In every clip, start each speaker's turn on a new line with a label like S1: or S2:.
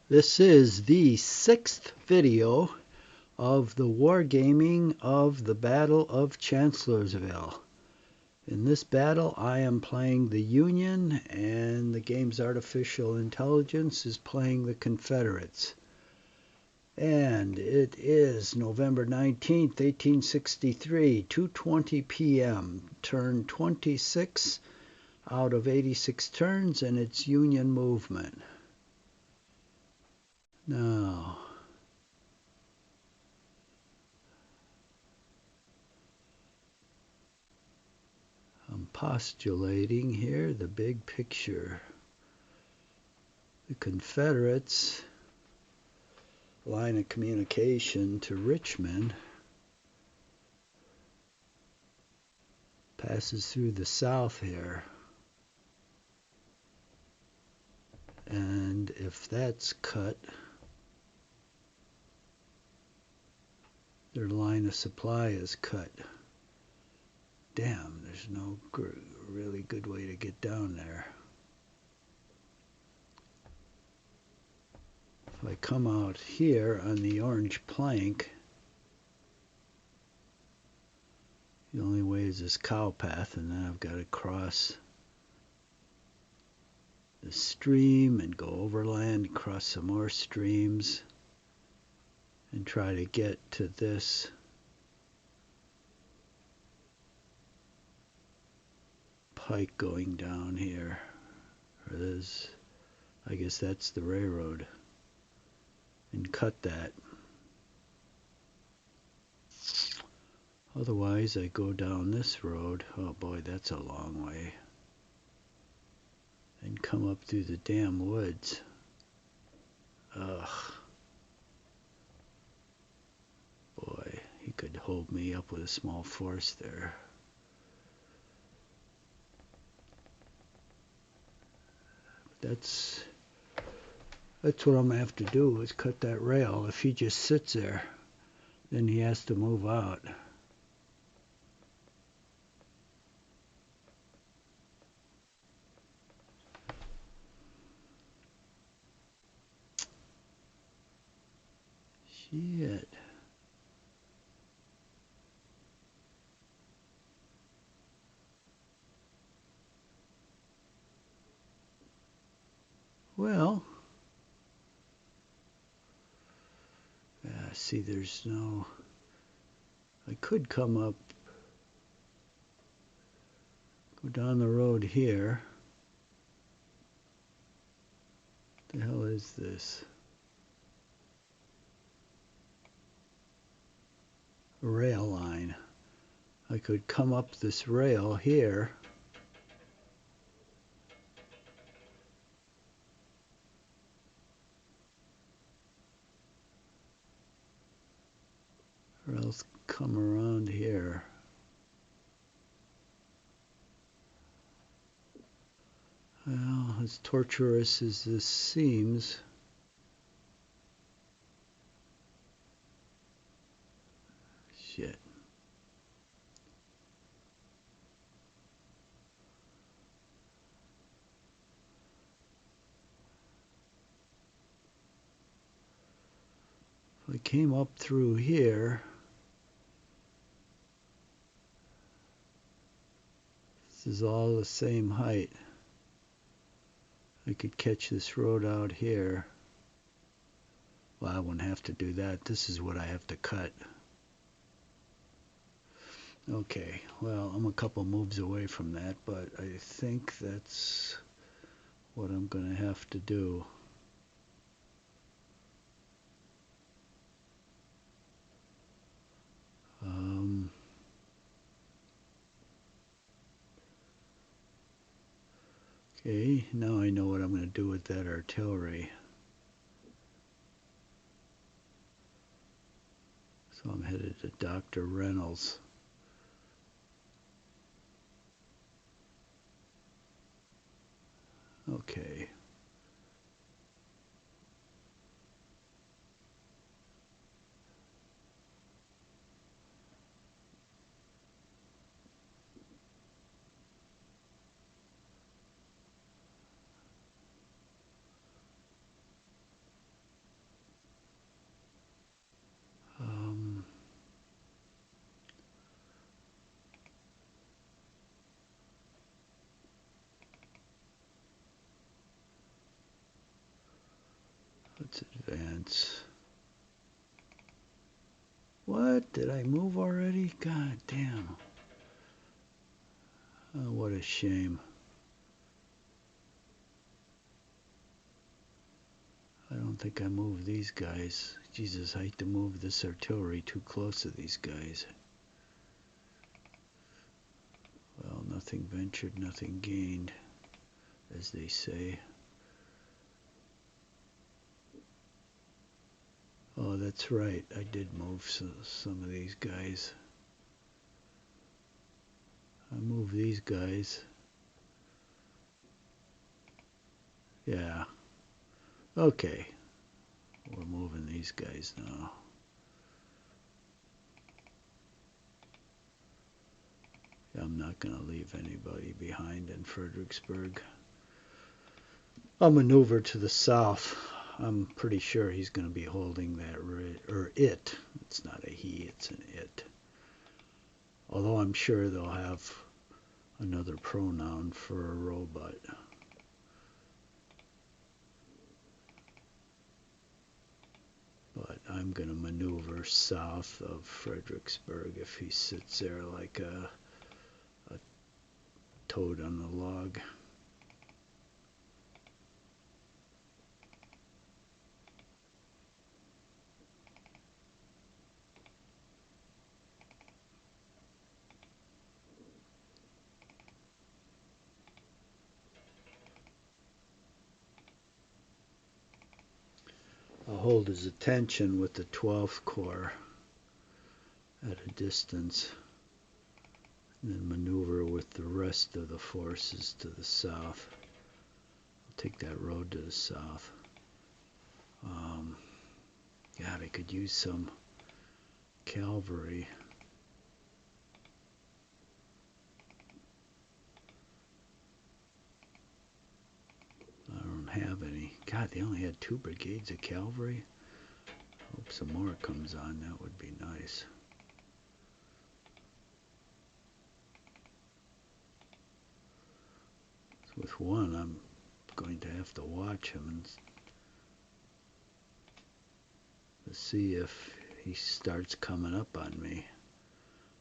S1: This is the 6th video of the wargaming of the Battle of Chancellorsville. In this battle I am playing the Union and the game's artificial intelligence is playing the Confederates. And it is November 19th, 1863, 2:20 p.m. Turn 26 out of 86 turns, and it's Union movement. Now, I'm postulating here the big picture. The Confederates' line of communication to Richmond passes through the south here. And if that's cut, their line of supply is cut. Damn, there's no really good way to get down there. If I come out here on the orange plank, the only way is this cow path, and then I've got to cross the stream and go overland, cross some more streams, and try to get to this pike going down here. Or this, I guess that's the railroad, and cut that. Otherwise I go down this road. Oh boy, that's a long way. And come up through the damn woods. Ugh. Boy, he could hold me up with a small force there. That's what I'm gonna have to do, is cut that rail. If he just sits there, then he has to move out. Shit. Well, see, there's no... I could come up, go down the road here. What the hell is this? A rail line. I could come up this rail here. Or else come around here. Well, as tortuous as this seems, shit. If I came up through here, this is all the same height. I could catch this road out here. Well, I wouldn't have to do that. This is what I have to cut. Okay, well, I'm a couple moves away from that, but I think that's what I'm going to have to do. Okay, now I know what I'm going to do with that artillery. So I'm headed to Dr. Reynolds. Okay. Let's advance. What? Did I move already? God damn. Oh, what a shame. I don't think I moved these guys. Jesus, I hate to move this artillery too close to these guys. Well, nothing ventured, nothing gained, as they say. Oh, that's right. I did move some of these guys. I moved these guys. Yeah. Okay. We're moving these guys now. I'm not going to leave anybody behind in Fredericksburg. I'll maneuver to the south. I'm pretty sure he's going to be holding that, or it. It's not a he, it's an it. Although I'm sure they'll have another pronoun for a robot. But I'm going to maneuver south of Fredericksburg if he sits there like a toad on a log. I'll hold his attention with the 12th Corps at a distance, and then maneuver with the rest of the forces to the south. I'll take that road to the south. God, I could use some cavalry. I don't have any. God, they only had 2 brigades of cavalry. Hope some more comes on. That would be nice. With one, I'm going to have to watch him and see if he starts coming up on me.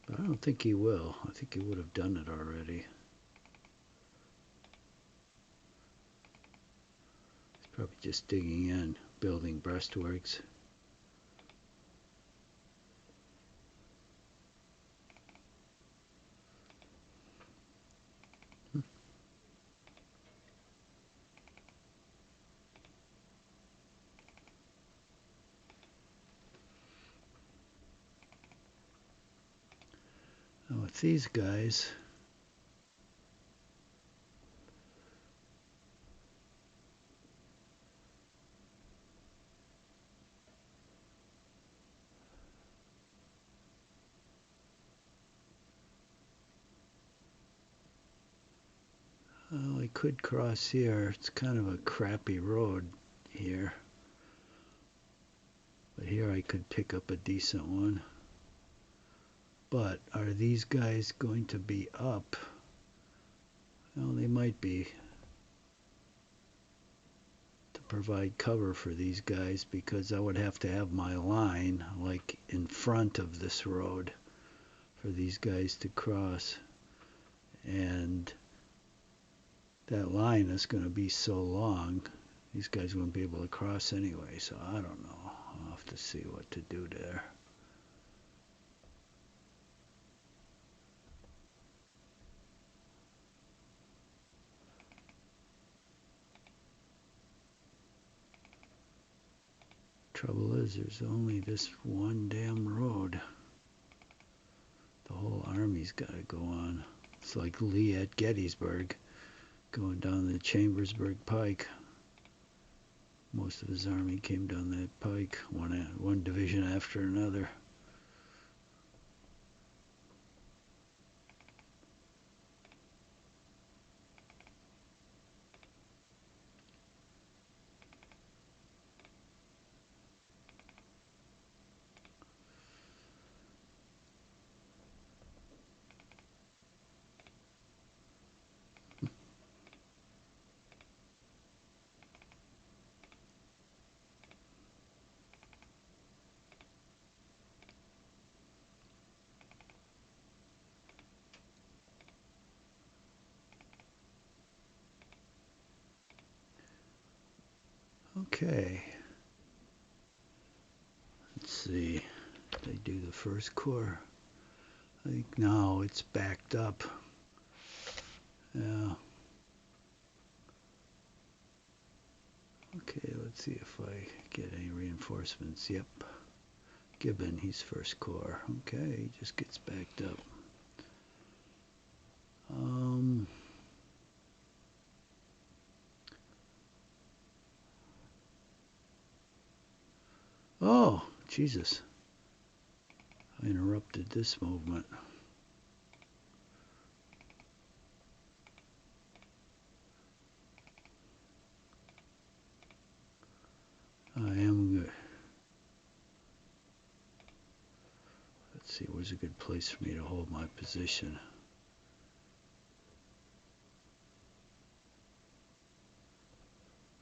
S1: But I don't think he will. I think he would have done it already. He's probably just digging in, building breastworks. Now with these guys, well, I could cross here. It's kind of a crappy road here. But here I could pick up a decent one. But are these guys going to be up? Well, they might be, to provide cover for these guys, because I would have to have my line like in front of this road for these guys to cross. And that line is going to be so long, these guys won't be able to cross anyway, so I don't know. I'll have to see what to do there. Trouble is, there's only this one damn road. The whole army's got to go on. It's like Lee at Gettysburg, going down the Chambersburg Pike. Most of his army came down that pike, one division after another. Okay. Let's see. Did I do the first corps? I think now it's backed up. Yeah. Okay, let's see if I get any reinforcements. Yep. Gibbon, he's first corps. Okay, he just gets backed up. Oh, Jesus. I interrupted this movement. I am good. Let's see, where's a good place for me to hold my position?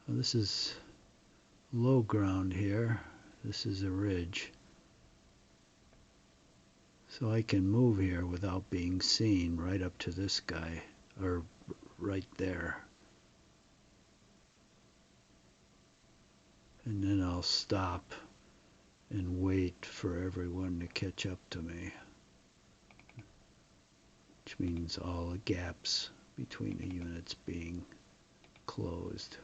S1: Well, this is low ground here. This is a ridge. So I can move here without being seen right up to this guy, or right there. And then I'll stop and wait for everyone to catch up to me. Which means all the gaps between the units being closed.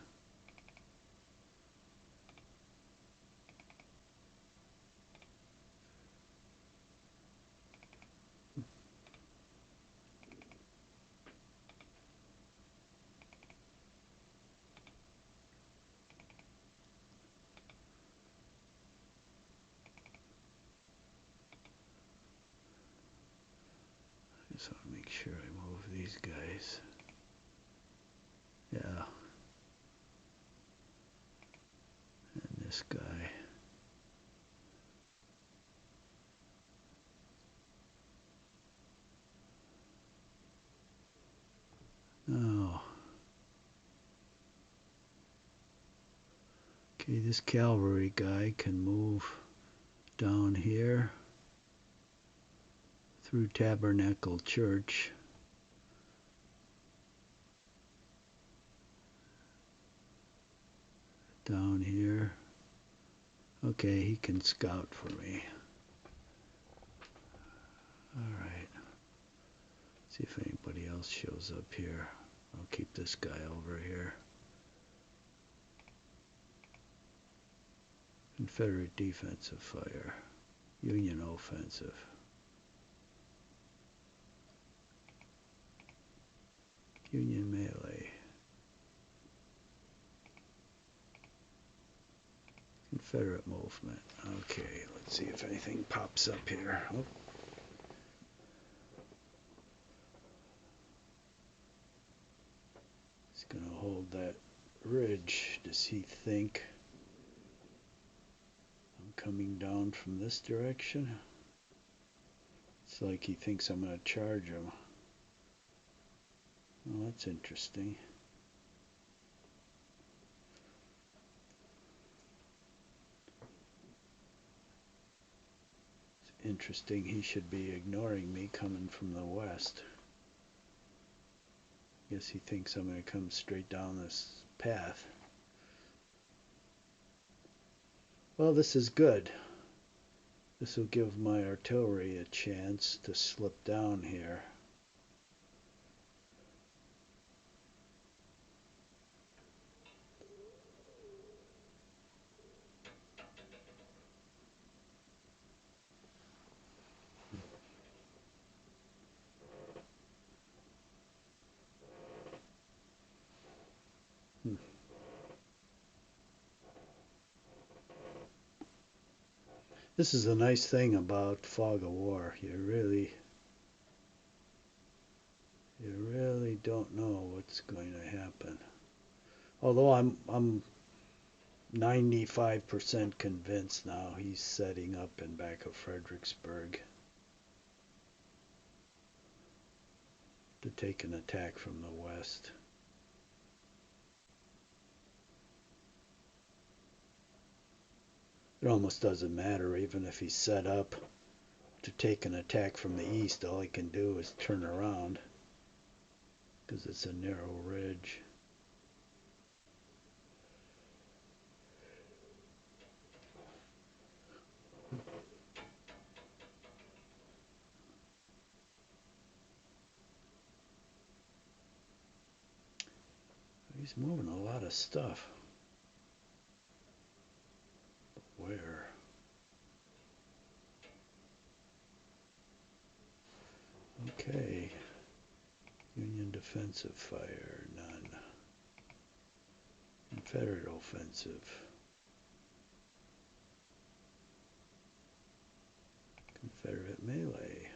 S1: Just want to make sure I move these guys. Yeah. And this guy. Oh. Okay, this cavalry guy can move down here through Tabernacle Church. Down here. Okay, he can scout for me. Alright. See if anybody else shows up here. I'll keep this guy over here. Confederate defensive fire. Union offensive. Union melee. Confederate movement. Okay, let's see if anything pops up here. Oh. He's gonna hold that ridge. Does he think I'm coming down from this direction? It's like he thinks I'm gonna charge him. Well, that's interesting. It's interesting. He should be ignoring me coming from the west. Guess he thinks I'm going to come straight down this path. Well, this is good. This will give my artillery a chance to slip down here. This is the nice thing about fog of war. You really don't know what's going to happen. Although I'm 95% convinced now he's setting up in back of Fredericksburg to take an attack from the west. It almost doesn't matter, even if he's set up to take an attack from the east. All he can do is turn around because it's a narrow ridge. He's moving a lot of stuff. Where? Okay. Union defensive fire, none. Confederate offensive. Confederate melee.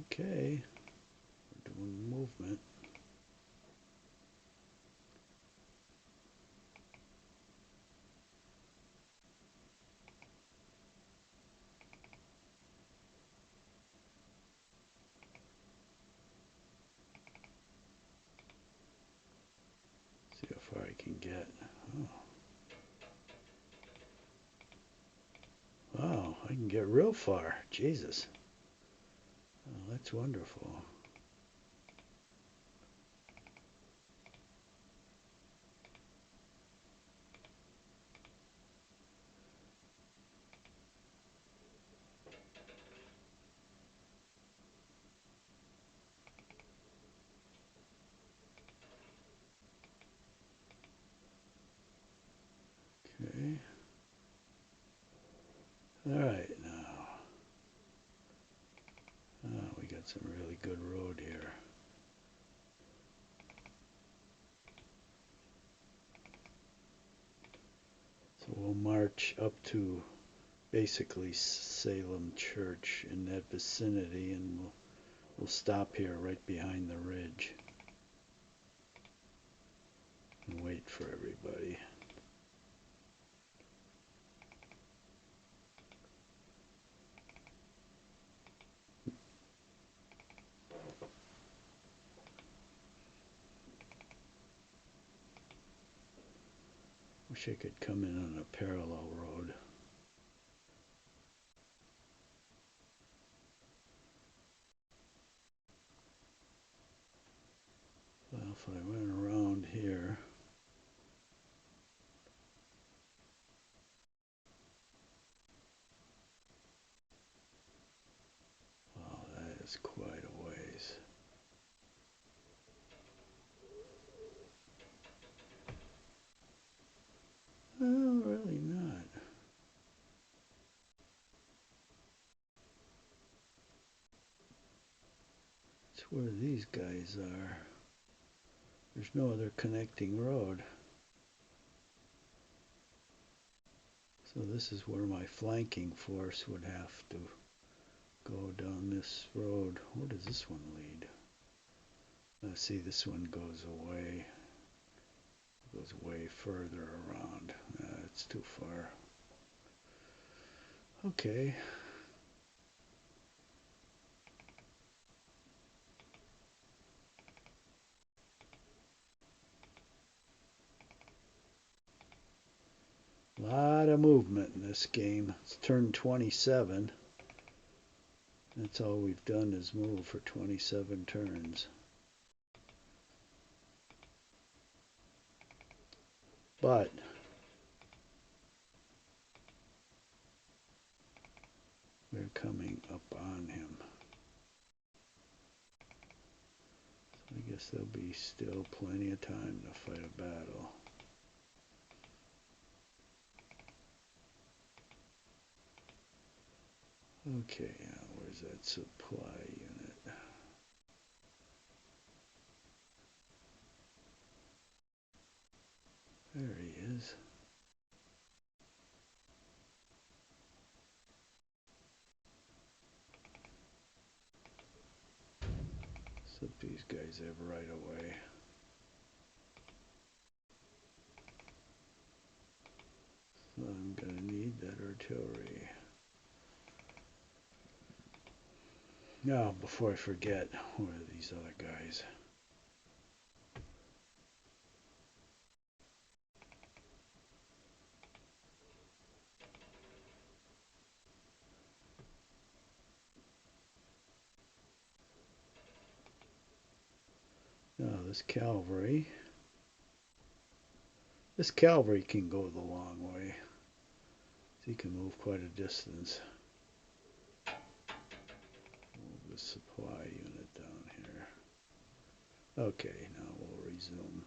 S1: Okay. We're doing movement. See how far I can get. Oh. Wow, I can get real far. Jesus. Oh, that's wonderful. Okay. All right, now. Oh, we got some really good road here. So we'll march up to basically Salem Church in that vicinity, and we'll stop here right behind the ridge and wait for everybody. Wish I could come in on a parallel road. Well, if I went around here, wow, that is quite a ways. Well, really not. It's where these guys are. There's no other connecting road. So this is where my flanking force would have to go down this road. Where does this one lead? Let's see, this one goes away. Goes way further around. It's too far. Okay. A lot of movement in this game. It's turn 27. That's all we've done is move for 27 turns. But we're coming up on him. So I guess there'll be still plenty of time to fight a battle. Okay, now where's that supply unit? There he is. So these guys have right away. So I'm gonna need that artillery. Now, before I forget, where are these other guys? Now, this cavalry can go the long way. He can move quite a distance. Move the supply unit down here. Okay, now we'll resume.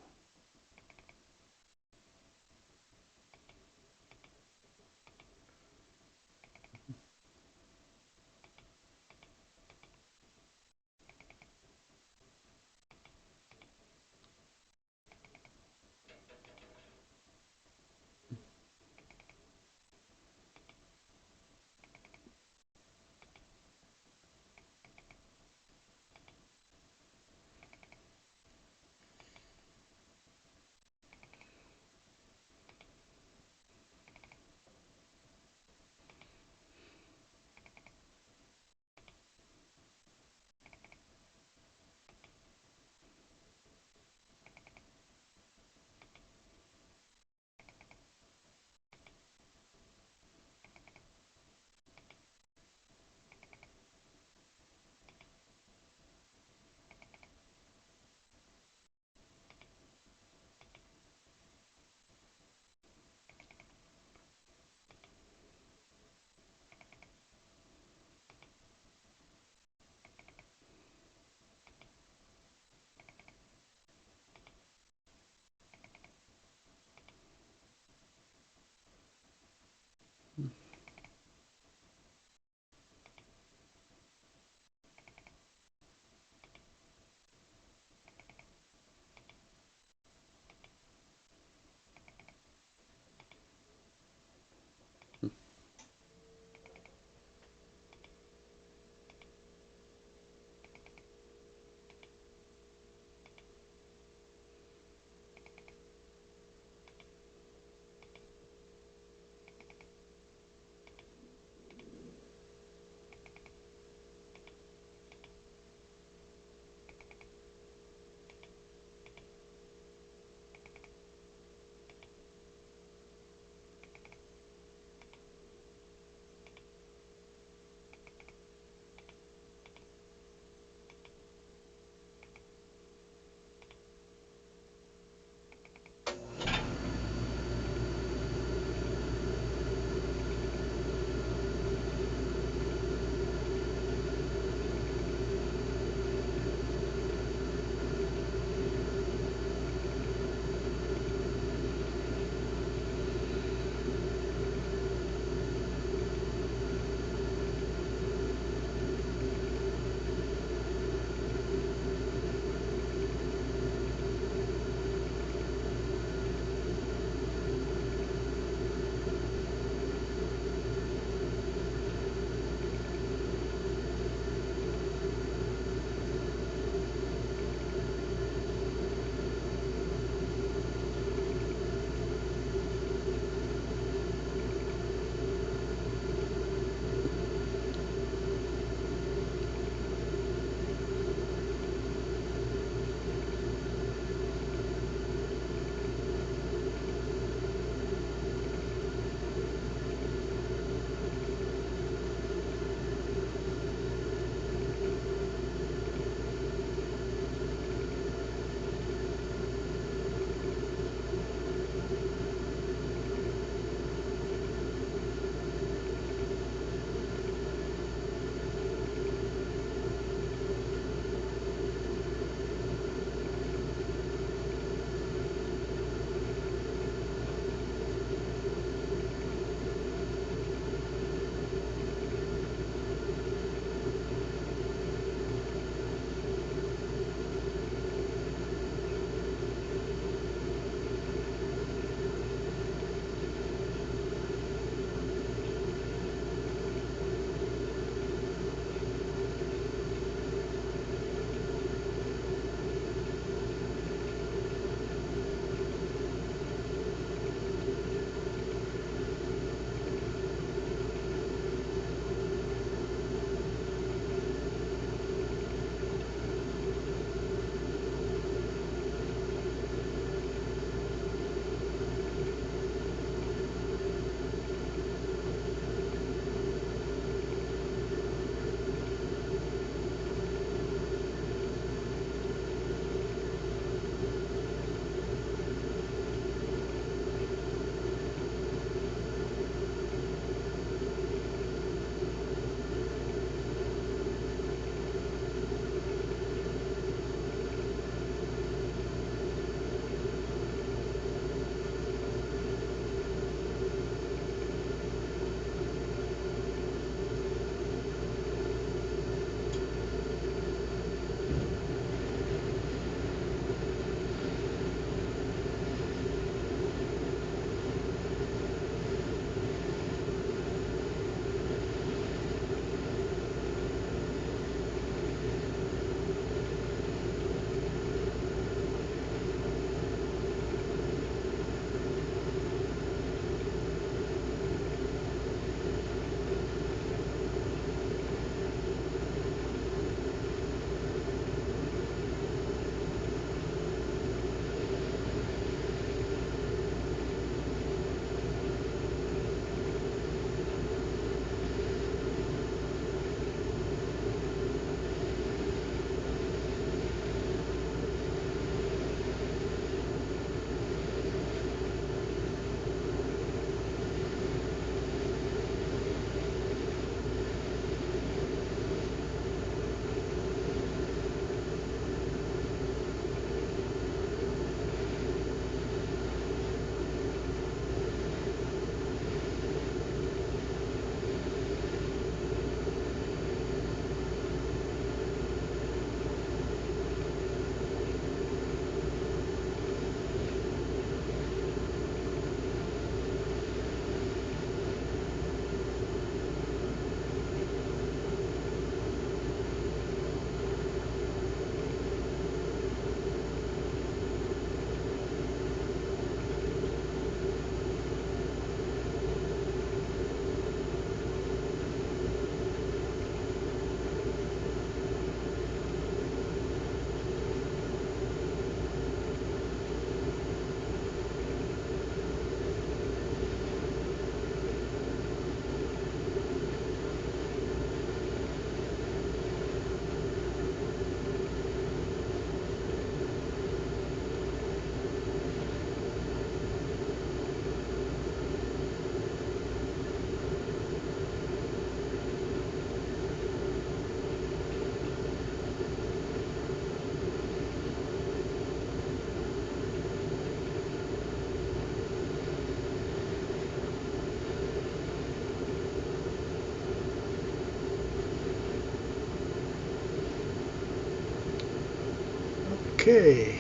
S1: Okay,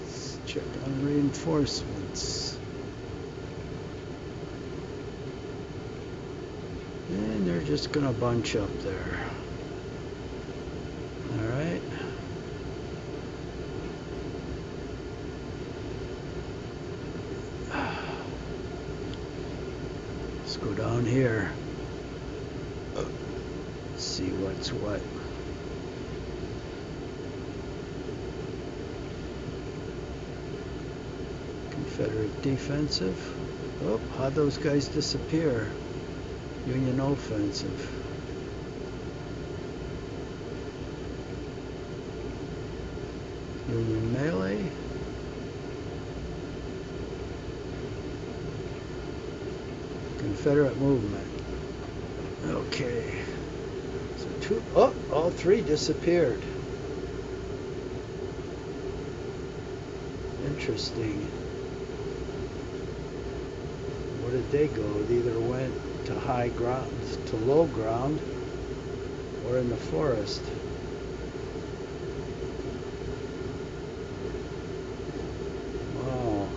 S1: let's check on reinforcements. And they're just gonna bunch up there. Alright. Let's go down here. Let's see what's what. Confederate defensive. Oh, how'd those guys disappear? Union offensive. Union melee. Confederate movement. Okay. So two, oh, all three disappeared. Interesting. Where did they go? They either went to high ground, to low ground, or in the forest. Wow.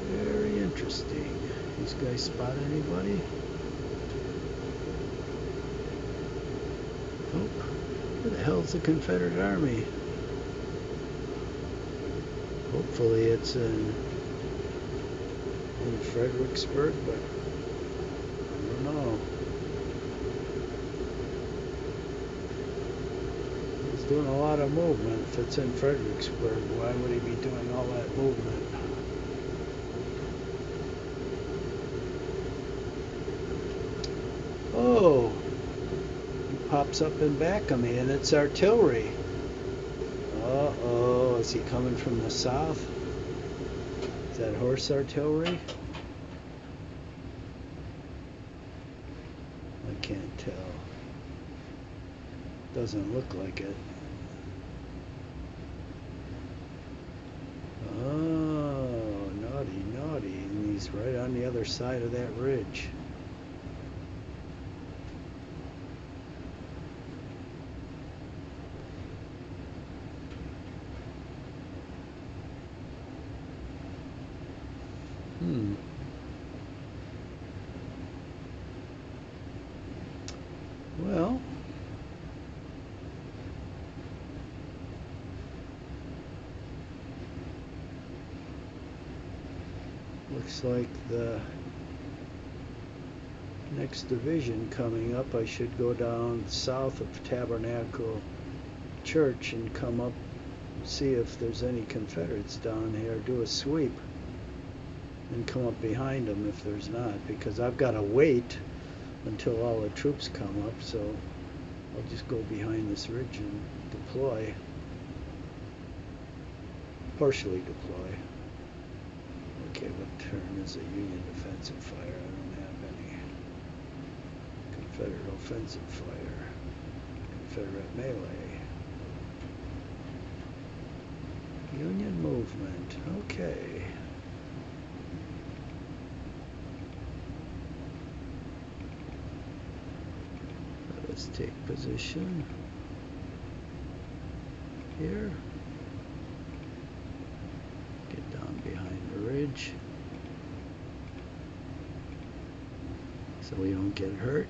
S1: Very interesting. These guys spot anybody? Oh, where the hell's the Confederate Army? Hopefully it's in Fredericksburg, but I don't know. He's doing a lot of movement. If it's in Fredericksburg, why would he be doing all that movement? Oh, he pops up in back of me, and it's artillery. Uh-oh, is he coming from the south? Is that horse artillery? I can't tell. Doesn't look like it. Oh, naughty, naughty. And he's right on the other side of that ridge. Well, looks like the next division coming up. I should go down south of Tabernacle Church and come up, see if there's any Confederates down here, do a sweep, and come up behind them if there's not, because I've got to wait until all the troops come up, so I'll just go behind this ridge and deploy, partially deploy. Okay, what turn is a Union defensive fire? I don't have any. Confederate offensive fire. Confederate melee. Union movement. Okay. Let's take position here. Get down behind the ridge so we don't get hurt.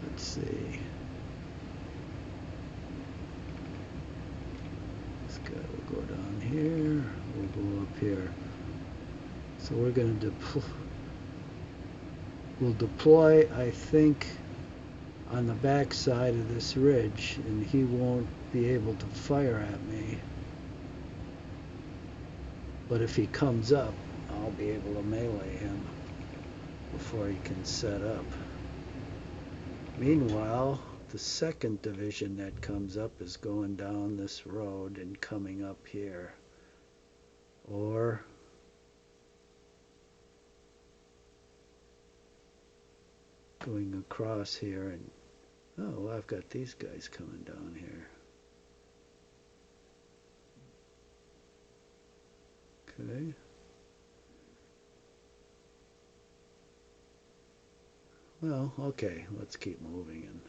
S1: Let's see. This guy will go down here. We'll go up here. So we're going to deploy. We'll deploy, I think, on the back side of this ridge, and he won't be able to fire at me. But if he comes up, I'll be able to melee him before he can set up. Meanwhile, the 2nd Division that comes up is going down this road and coming up here. or going across here and, oh, well, I've got these guys coming down here. Okay. Well, okay, let's keep moving and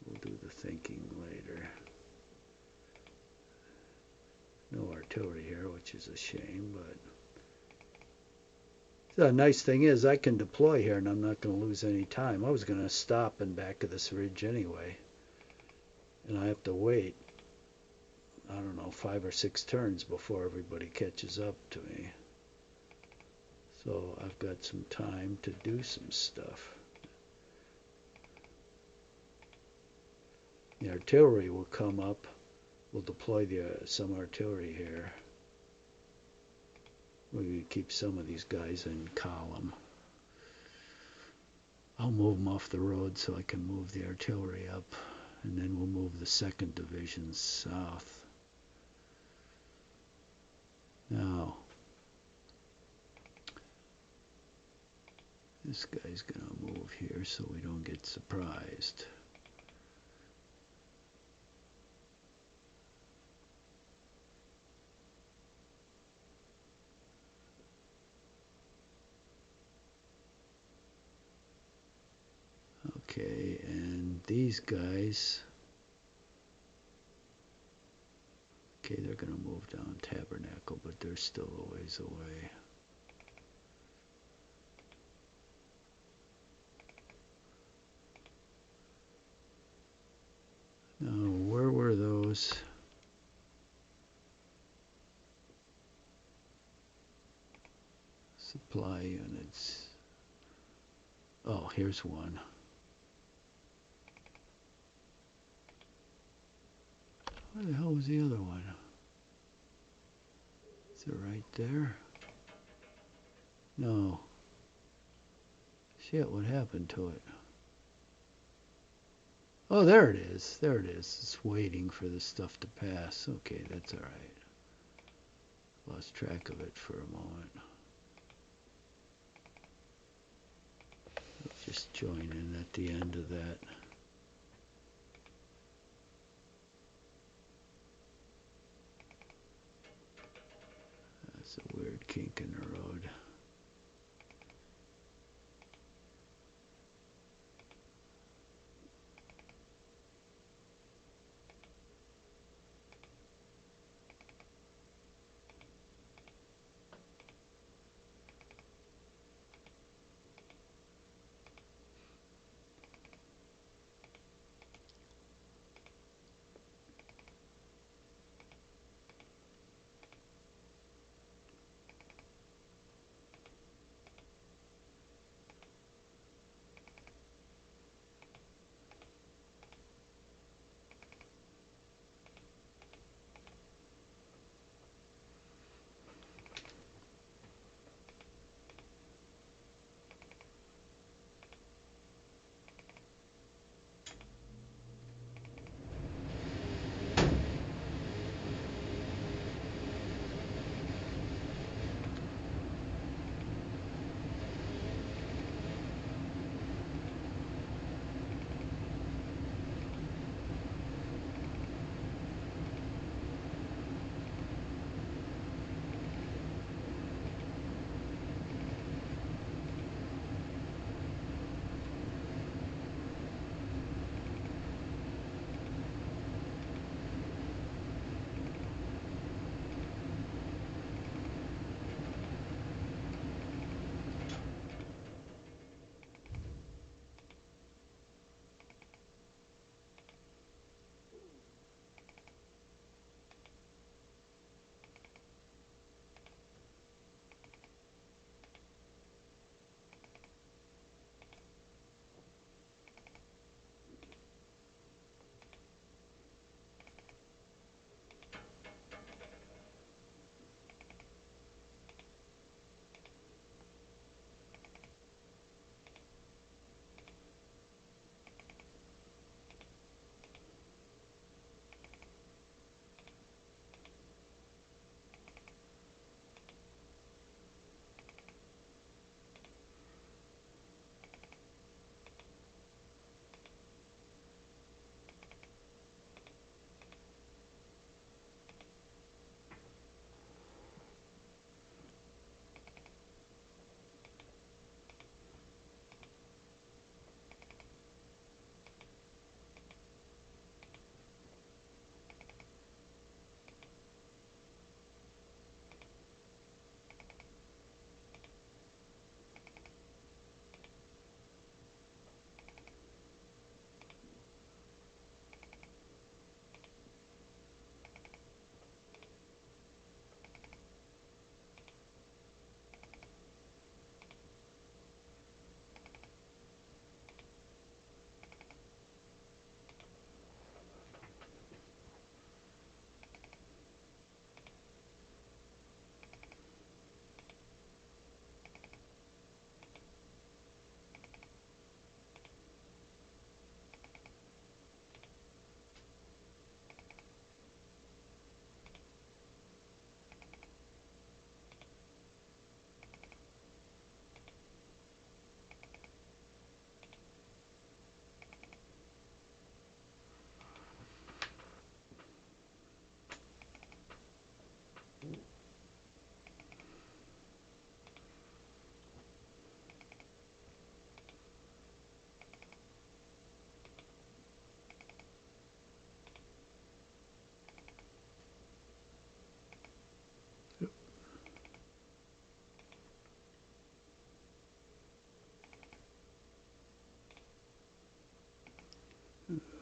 S1: we'll do the thinking later. No artillery here, which is a shame, but the nice thing is I can deploy here and I'm not going to lose any time. I was going to stop in back of this ridge anyway, and I have to wait, I don't know, 5 or 6 turns before everybody catches up to me. So I've got some time to do some stuff. The artillery will come up. We'll deploy some artillery here. We're going to keep some of these guys in column. I'll move them off the road so I can move the artillery up, and then we'll move the 2nd Division south. Now, this guy's going to move here so we don't get surprised. Okay, and these guys, okay, they're going to move down Tabernacle, but they're still a ways away. Now, where were those? Supply units. Oh, here's one. Where the hell was the other one? Is it right there? No. Shit, what happened to it? Oh, there it is. There it is. It's waiting for the stuff to pass. Okay, that's all right. Lost track of it for a moment. Let's just join in at the end of that. That's a weird kink in the road.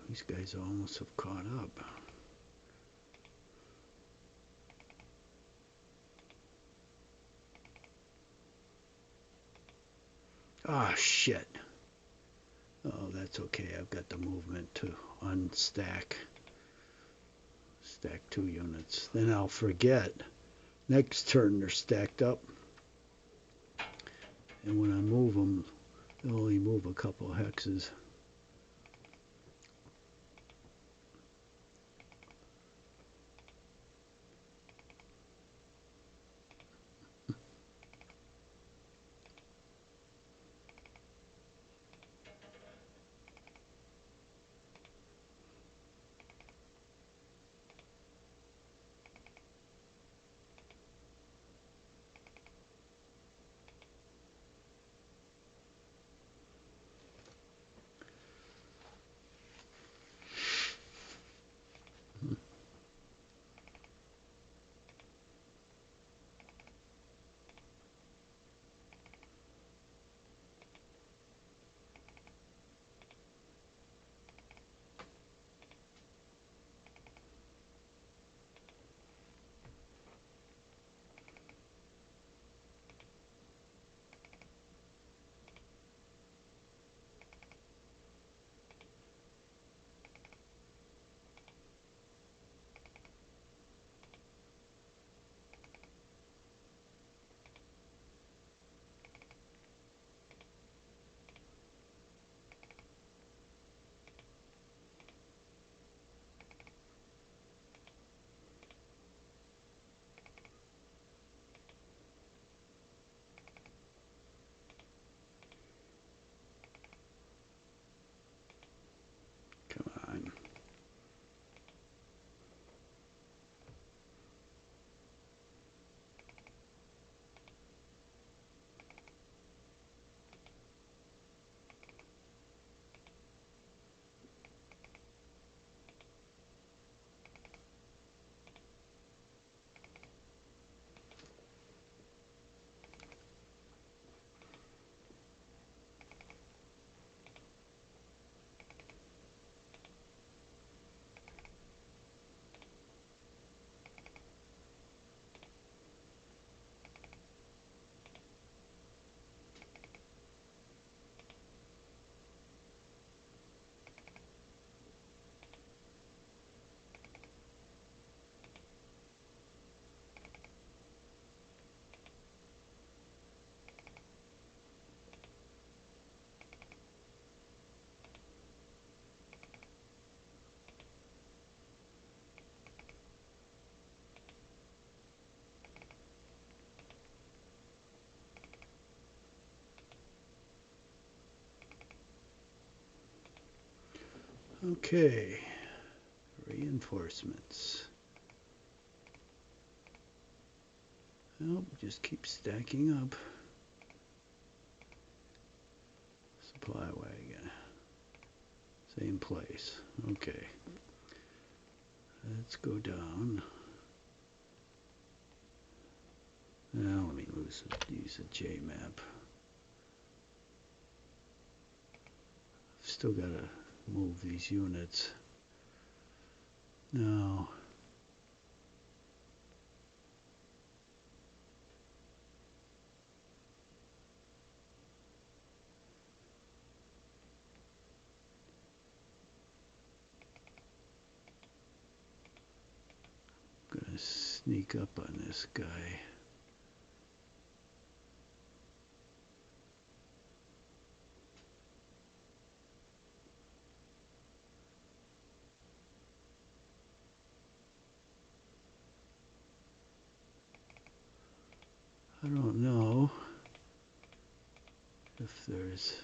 S1: These guys almost have caught up. Ah, shit. Oh, that's okay. I've got the movement to unstack. Stack 2 units. Then I'll forget. Next turn they're stacked up. And when I move them, they'll only move a couple hexes. Come on. Okay. Reinforcements. Nope, just keep stacking up. Supply wagon. Same place. Okay. Let's go down. Now let me use a J map. Still gotta move these units. Now, I'm gonna sneak up on this guy. I don't know if there's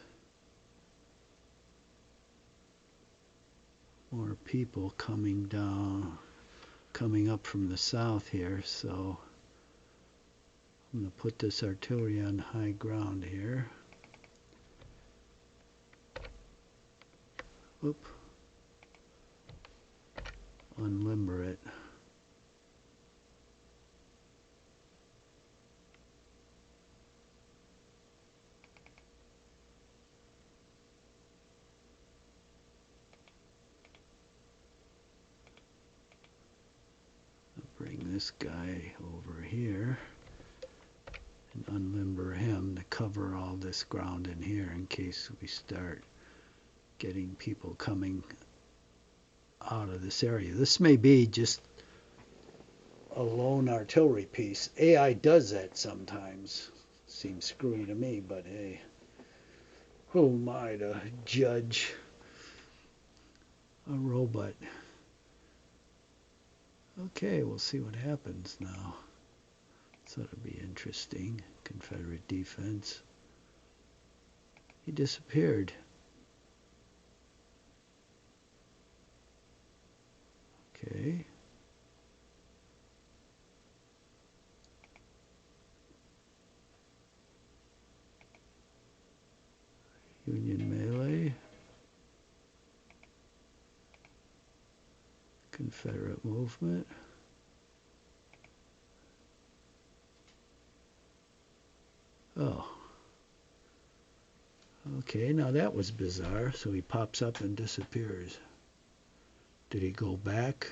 S1: more people coming up from the south here, so I'm going to put this artillery on high ground here. Whoop. Unlimber it. this guy over here and unlimber him to cover all this ground in here in case we start getting people coming out of this area. This may be just a lone artillery piece. AI does that sometimes. Seems screwy to me, but hey, who am I to judge a robot? Okay, we'll see what happens now. So that'll be interesting. Confederate defense. He disappeared. Okay. Union melee. Confederate movement. Oh. Okay, now that was bizarre. So he pops up and disappears. Did he go back?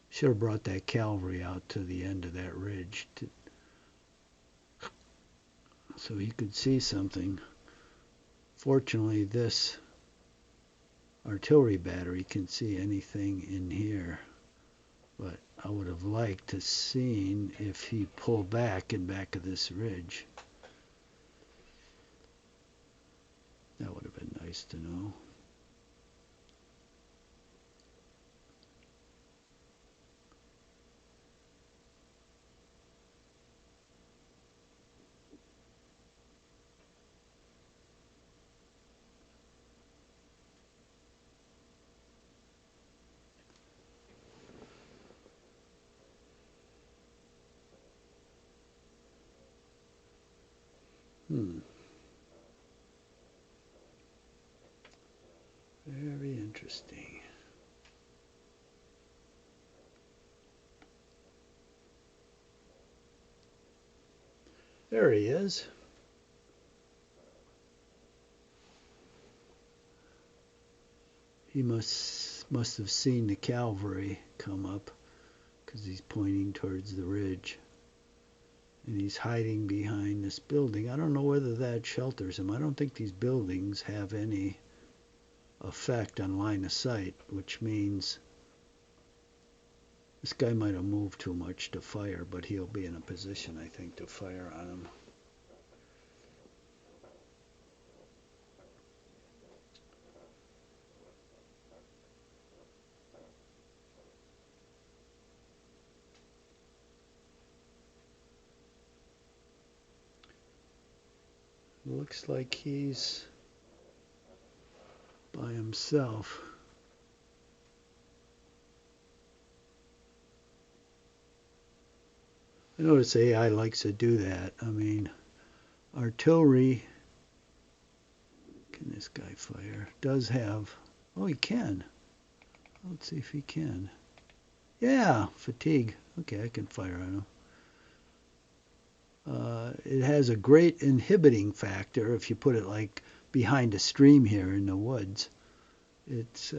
S1: Should have brought that cavalry out to the end of that ridge so he could see something. Fortunately, this artillery battery can see anything in here. But I would have liked to seen if he pulled back in back of this ridge. That would have been nice to know. Very interesting. There he is. He must have seen the cavalry come up because he's pointing towards the ridge. And he's hiding behind this building. I don't know whether that shelters him. I don't think these buildings have any effect on line of sight, which means this guy might have moved too much to fire, but he'll be in a position, I think, to fire on him. Looks like he's by himself. I notice AI likes to do that. I mean, artillery, can this guy fire? Does have, oh, he can. Let's see if he can. Yeah, fatigue. Okay, I can fire on him. It has a great inhibiting factor if you put it like behind a stream here in the woods. It's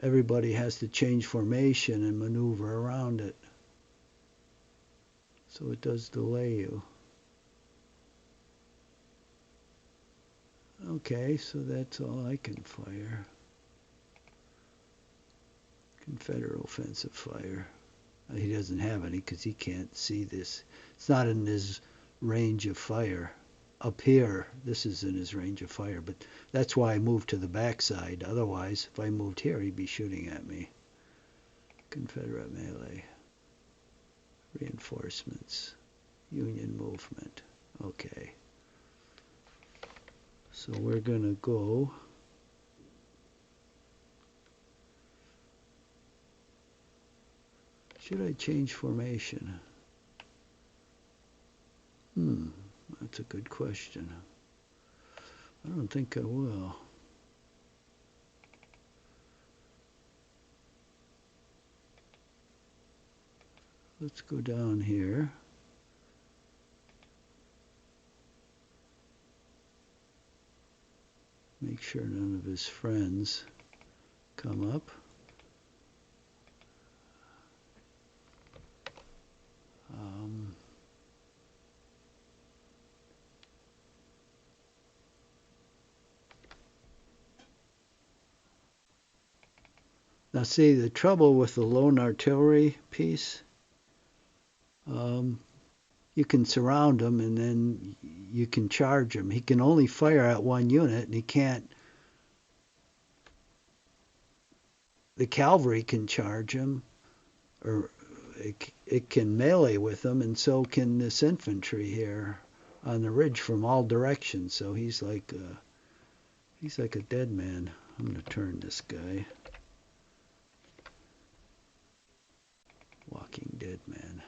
S1: everybody has to change formation and maneuver around it. So it does delay you. Okay, so that's all I can fire. Confederate offensive fire. He doesn't have any because he can't see this. It's not in his range of fire. Up here, this is in his range of fire, but that's why I moved to the backside. Otherwise, if I moved here, he'd be shooting at me. Confederate melee. Reinforcements. Union movement. Okay. So we're going to go should I change formation? That's a good question. I don't think I will. Let's go down here. Make sure none of his friends come up. Now see, the trouble with the lone artillery piece, you can surround him and then you can charge him. He can only fire at one unit, and he can't. The cavalry can charge him, or it can melee with him, and so can this infantry here on the ridge from all directions. So he's like a dead man. I'm going to turn this guy. Walking dead man.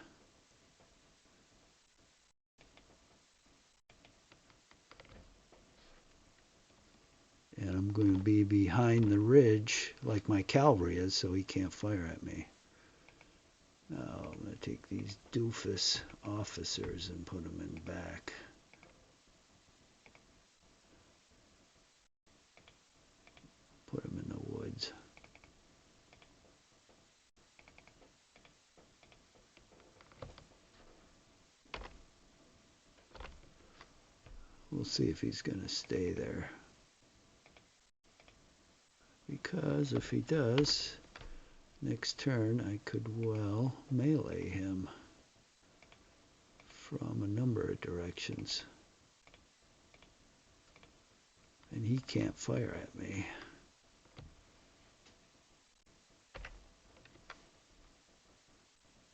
S1: And I'm going to be behind the ridge like my cavalry is, so he can't fire at me. Now I'm going to take these doofus officers and put them in back. Put them in the woods. We'll see if he's going to stay there. Because if he does, next turn I could well melee him from a number of directions. And he can't fire at me.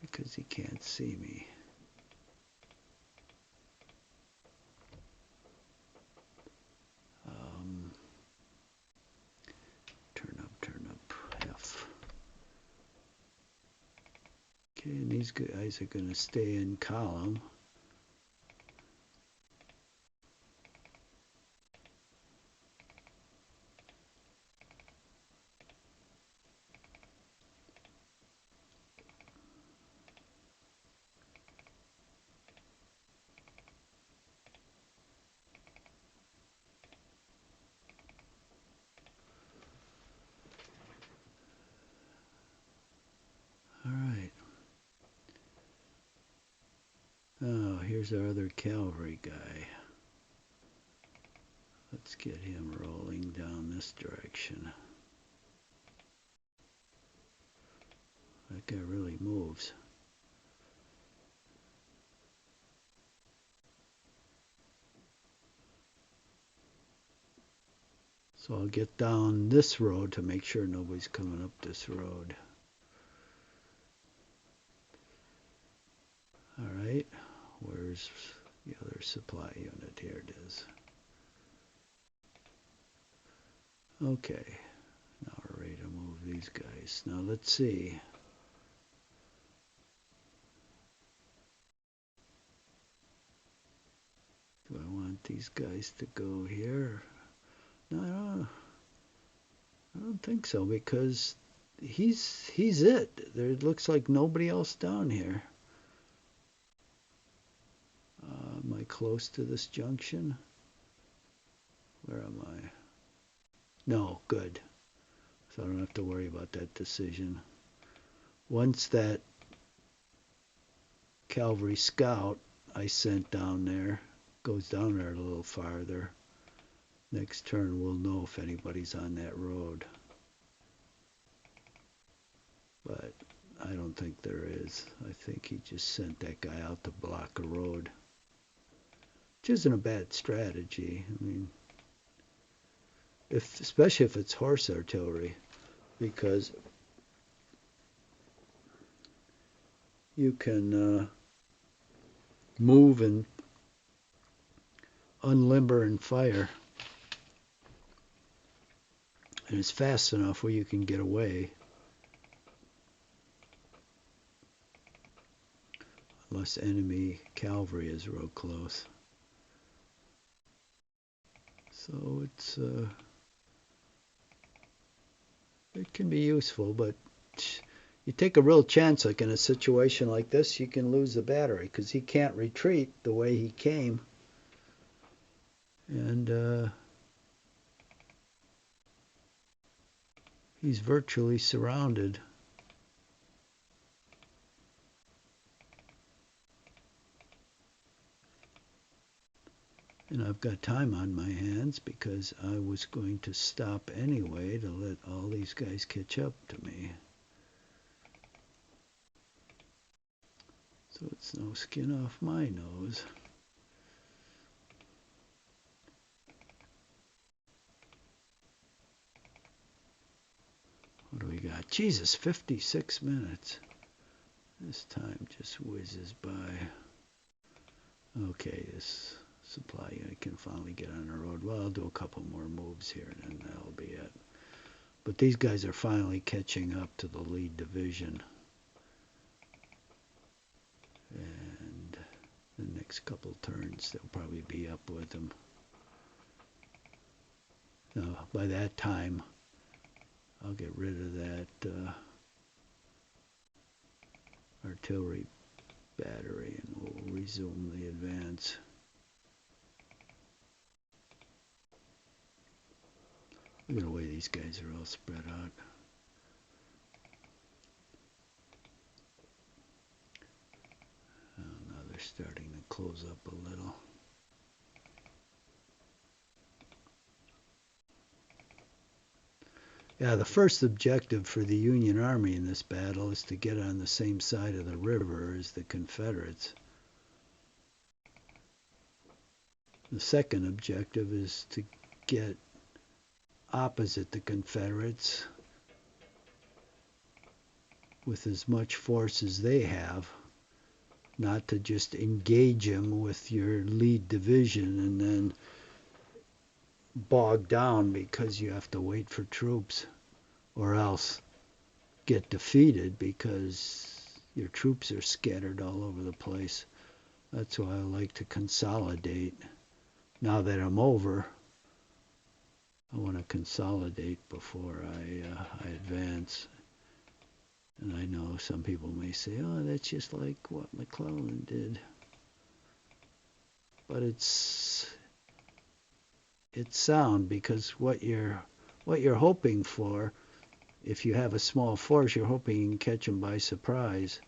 S1: Because he can't see me. Turn up, F. Okay, and these guys are going to stay in column. Oh, here's our other cavalry guy. Let's get him rolling down this direction. That guy really moves. So I'll get down this road to make sure nobody's coming up this road. All right, where's the other supply unit? Here it is. Okay, now we're ready to move these guys. Now let's see. Do I want these guys to go here? No, I don't think so, because he's it. There looks like nobody else down here. Am I close to this junction? Where am I? No, good. So I don't have to worry about that decision. Once that cavalry scout I sent down there goes down there a little farther, next turn we'll know if anybody's on that road. But I don't think there is. I think he just sent that guy out to block a road. Which isn't a bad strategy. I mean, especially if it's horse artillery, because you can move and unlimber and fire. And it's fast enough where you can get away. Unless enemy cavalry is real close. So it can be useful, but you take a real chance, like in a situation like this, you can lose the battery because he can't retreat the way he came. And He's virtually surrounded. And I've got time on my hands because I was going to stop anyway to let all these guys catch up to me. So it's no skin off my nose. What do we got? Jesus, 56 minutes. This time just whizzes by. Okay, this supply unit can finally get on the road. Well, I'll do a couple more moves here and then that'll be it. But these guys are finally catching up to the lead division. And the next couple turns, they'll probably be up with them. Now, by that time, I'll get rid of that artillery battery and we'll resume the advance. Look at the way these guys are all spread out. Oh, now they're starting to close up a little. Yeah, the first objective for the Union Army in this battle is to get on the same side of the river as the Confederates. The second objective is to get opposite the Confederates with as much force as they have, not to just engage them with your lead division and then bog down because you have to wait for troops, or else get defeated because your troops are scattered all over the place. That's why I like to consolidate. Now that I'm over, I want to consolidate before I advance. And I know some people may say, oh, that's just like what McClellan did. But it's sound, because what you're hoping for, if you have a small force, you're hoping you can catch them by surprise.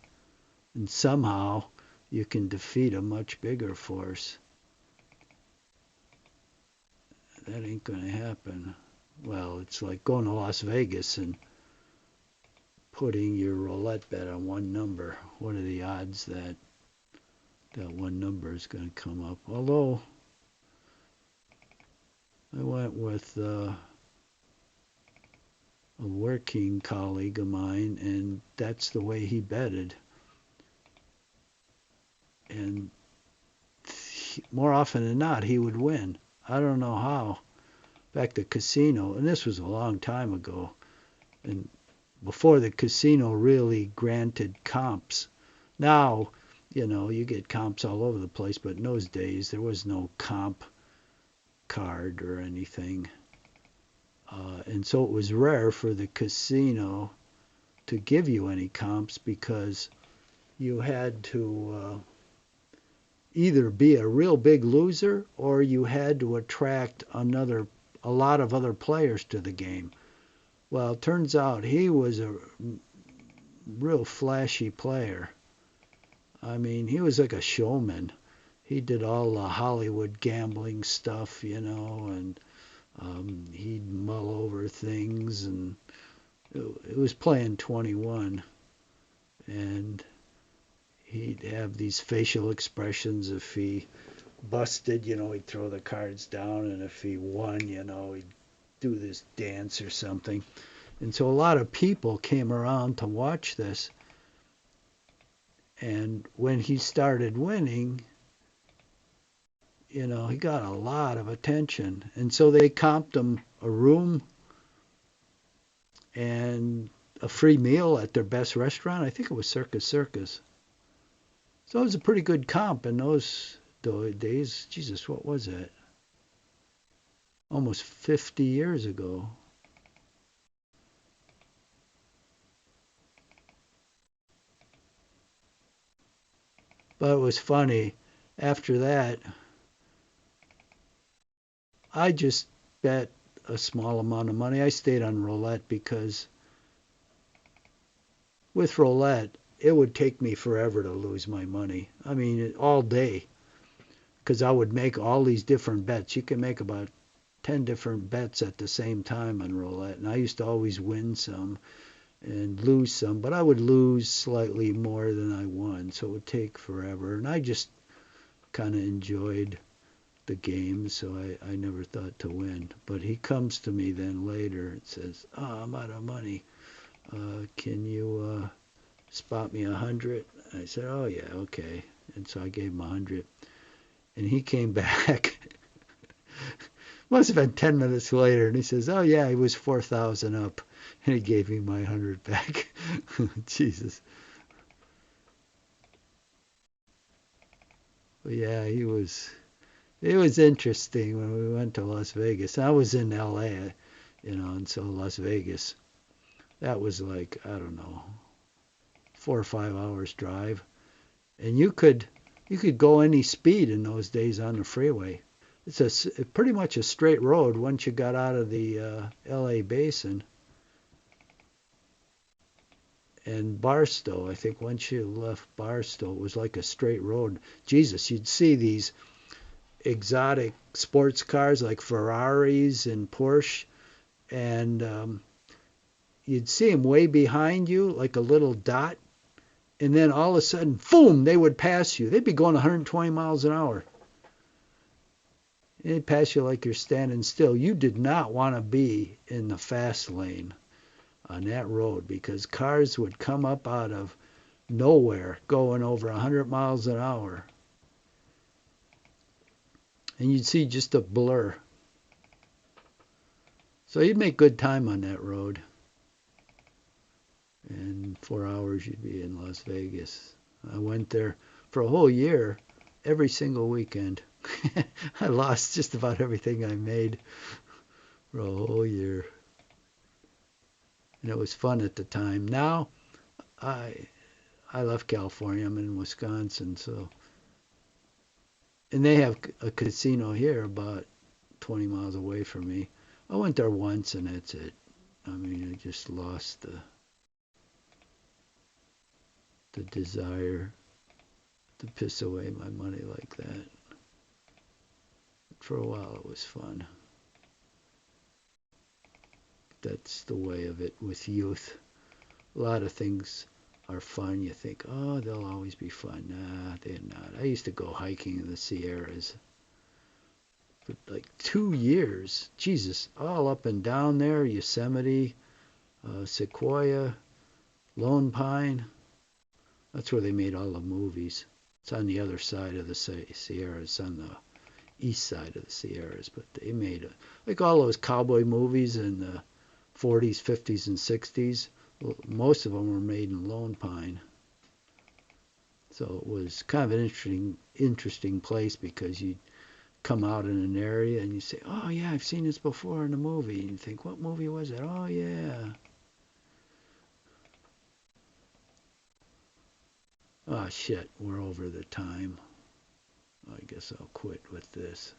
S1: And somehow you can defeat a much bigger force. That ain't going to happen. Well, it's like going to Las Vegas and putting your roulette bet on one number. What are the odds that that one number is going to come up? Although I went with a working colleague of mine, and that's the way he betted. And more often than not, he would win. I don't know how. Back the casino, and this was a long time ago, and before the casino really granted comps. Now, you know, you get comps all over the place, but in those days there was no comp card or anything. And so it was rare for the casino to give you any comps, because you had to either be a real big loser or you had to attract a lot of other players to the game. Well, it turns out he was a real flashy player. I mean, he was like a showman. He did all the Hollywood gambling stuff, you know, and he'd mull over things, and it was playing 21. And he'd have these facial expressions. If he busted, you know, he'd throw the cards down, and if he won, you know, he'd do this dance or something. And so a lot of people came around to watch this. And when he started winning, you know, he got a lot of attention. And so they comped him a room and a free meal at their best restaurant. I think it was Circus Circus. So it was a pretty good comp in those days. Jesus, what was that? Almost 50 years ago. But it was funny. After that, I just bet a small amount of money. I stayed on roulette because with roulette, it would take me forever to lose my money. I mean, all day, because I would make all these different bets. You can make about 10 different bets at the same time on roulette, and I used to always win some and lose some, but I would lose slightly more than I won, so it would take forever. And I just kind of enjoyed the game, so I never thought to win. But he comes to me then later and says, "Oh, I'm out of money. Can you spot me 100?" I said, "Oh yeah, okay." And so I gave him 100, and he came back. Must have been 10 minutes later, and he says, "Oh yeah, he was 4,000 up," and he gave me my 100 back. Jesus. But yeah, he was. It was interesting when we went to Las Vegas. I was in L.A., and so Las Vegas, that was like, I don't know, 4 or 5 hours drive, and you could go any speed in those days on the freeway. It's pretty much a straight road once you got out of the L.A. basin. And Barstow, I think once you left Barstow, it was like a straight road. Jesus, you'd see these exotic sports cars like Ferraris and Porsche, and you'd see them way behind you, like a little dot, and then all of a sudden, boom, they would pass you. They'd be going 120 miles an hour. They'd pass you like you're standing still. You did not want to be in the fast lane on that road because cars would come up out of nowhere going over 100 miles an hour. And you'd see just a blur. So you'd make good time on that road. In 4 hours, you'd be in Las Vegas. I went there for a whole year, every single weekend. I lost just about everything I made for a whole year. And it was fun at the time. Now, I I left California. I'm in Wisconsin, so and they have a casino here about 20 miles away from me. I went there once and that's it. I mean, I just lost the desire to piss away my money like that. For a while, it was fun. That's the way of it with youth. A lot of things are fun. You think, oh, they'll always be fun. Nah, they're not. I used to go hiking in the Sierras for like 2 years. Jesus, all up and down there, Yosemite, Sequoia, Lone Pine. That's where they made all the movies. It's on the other side of the Sierras, on the east side of the Sierras. But they made like all those cowboy movies in the 40s, 50s, and 60s. Most of them were made in Lone Pine. So it was kind of an interesting place because you'd come out in an area and you say, oh yeah, I've seen this before in a movie. And you think, what movie was it? Oh yeah. Oh shit, we're over the time. I guess I'll quit with this.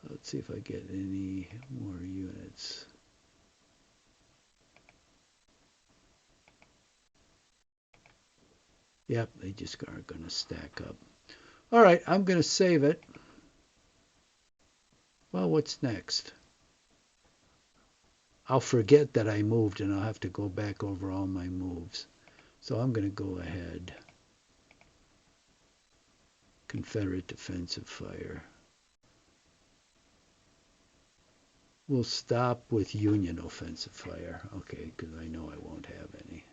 S1: Let's see if I get any more units. Yep, they just aren't going to stack up. All right, I'm going to save it. Well, what's next? I'll forget that I moved and I'll have to go back over all my moves. So I'm going to go ahead. Confederate defensive fire. We'll stop with Union offensive fire. Okay, because I know I won't have any.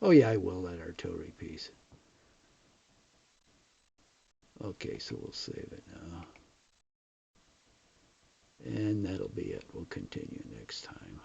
S1: Oh yeah, I will, that artillery piece. Okay, so we'll save it now. And that'll be it. We'll continue next time.